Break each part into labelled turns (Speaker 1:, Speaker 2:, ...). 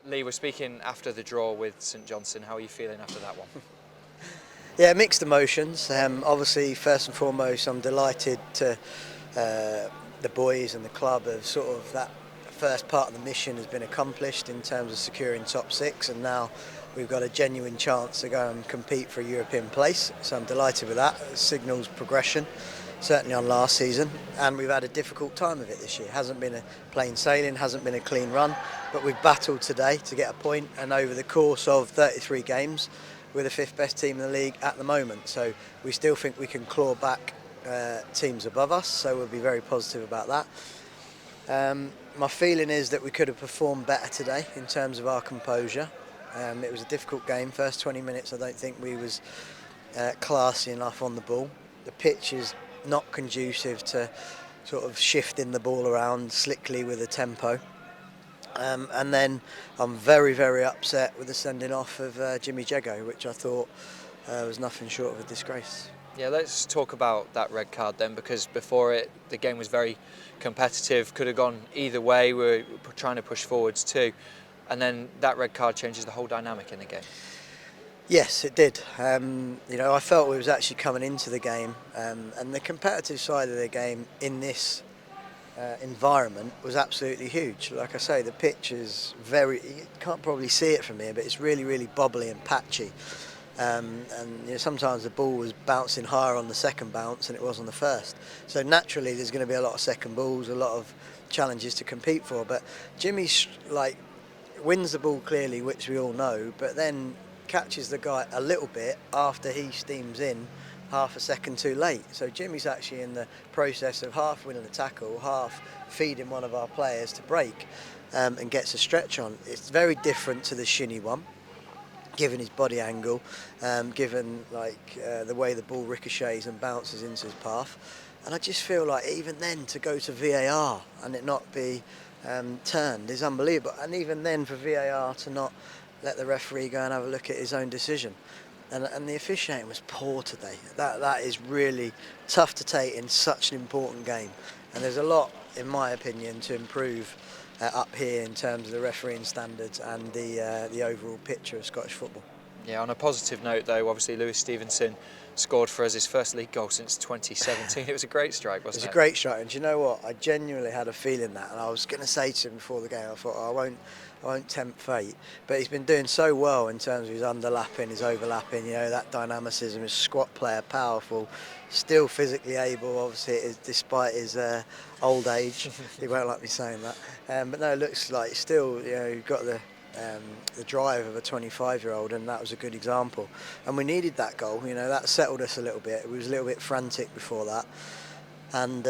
Speaker 1: Lee, we're speaking after the draw with St Johnstone. How are you feeling after that one?
Speaker 2: Yeah, mixed emotions. Obviously, first and foremost, I'm delighted to the boys and the club have sort of that first part of the mission has been accomplished in terms of securing top six, and now we've got a genuine chance to go and compete for a European place. So I'm delighted with that. It signals progression, certainly on last season, and we've had a difficult time of it this year. It hasn't been a plain sailing, hasn't been a clean run, but we've battled today to get a point, and over the course of 33 games, we're the fifth best team in the league at the moment. So we still think we can claw back teams above us, so we'll be very positive about that. My feeling is that we could have performed better today in terms of our composure. It was a difficult game. First 20 minutes I don't think we was classy enough on the ball. The pitch is not conducive to sort of shifting the ball around slickly with a tempo. And then I'm very, very upset with the sending off of Jimmy Jego, which I thought was nothing short of a disgrace.
Speaker 1: Yeah, let's talk about that red card then, because before it, the game was very competitive, could have gone either way. We were trying to push forwards too, and then that red card changes the whole dynamic in the game.
Speaker 2: Yes, it did. I felt we was actually coming into the game, and the competitive side of the game in this environment was absolutely huge. Like I say, the pitch is you can't probably see it from here, but it's really, really bobbly and patchy. And sometimes the ball was bouncing higher on the second bounce than it was on the first. So naturally there's going to be a lot of second balls, a lot of challenges to compete for. But Jimmy wins the ball clearly, which we all know, but then catches the guy a little bit after he steams in half a second too late. So Jimmy's actually in the process of half winning the tackle, half feeding one of our players to break, and gets a stretch on. It's very different to the Shinnie one, given his body angle, given the way the ball ricochets and bounces into his path. And I just feel like even then to go to VAR and it not be turned is unbelievable. And even then for VAR to not let the referee go and have a look at his own decision. And the officiating was poor today. That is really tough to take in such an important game. And there's a lot, in my opinion, to improve up here in terms of the refereeing standards and the overall picture of Scottish football.
Speaker 1: Yeah, on a positive note though, obviously Lewis Stevenson scored for us his first league goal since 2017. It was a great strike, wasn't it?
Speaker 2: It was a great strike, and do you know what? I genuinely had a feeling that, and I was going to say to him before the game, I thought, I won't tempt fate, but he's been doing so well in terms of his underlapping, his overlapping, that dynamicism, his squat player, powerful, still physically able, obviously, despite his old age. He won't like me saying that. But no, it looks like still, you've got the drive of a 25-year-old, and that was a good example. And we needed that goal. That settled us a little bit. We was a little bit frantic before that, and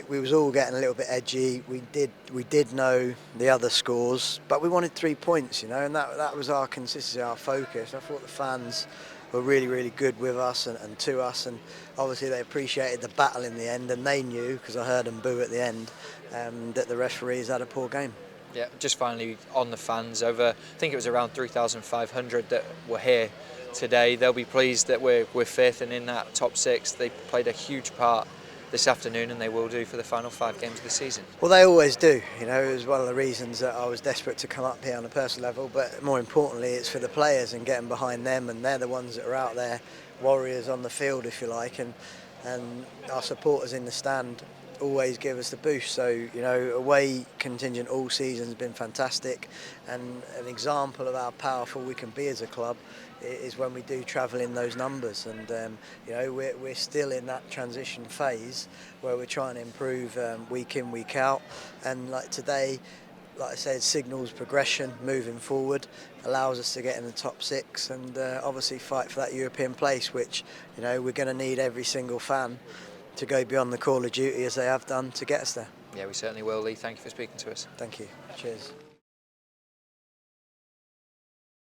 Speaker 2: we was all getting a little bit edgy. We did know the other scores, but we wanted 3 points. And that was our consistency, our focus. I thought the fans were really, really good with us and to us, and obviously they appreciated the battle in the end, and they knew, because I heard them boo at the end, that the referees had a poor game.
Speaker 1: Yeah, just finally on the fans, I think it was around 3,500 that were here today. They'll be pleased that we're fifth and in that top six. They played a huge part this afternoon, and they will do for the final 5 games of the season.
Speaker 2: Well, they always do. It was one of the reasons that I was desperate to come up here on a personal level, but more importantly it's for the players and getting behind them, and they're the ones that are out there, warriors on the field if you like, and our supporters in the stand always give us the boost. So away contingent all season has been fantastic, and an example of how powerful we can be as a club is when we do travel in those numbers. And we're still in that transition phase where we're trying to improve week in, week out, and like today, like I said, signals progression moving forward, allows us to get in the top 6 and obviously fight for that European place, which we're going to need every single fan to go beyond the call of duty as they have done to get us there.
Speaker 1: Yeah, we certainly will, Lee. Thank you for speaking to us.
Speaker 2: Thank you. Cheers.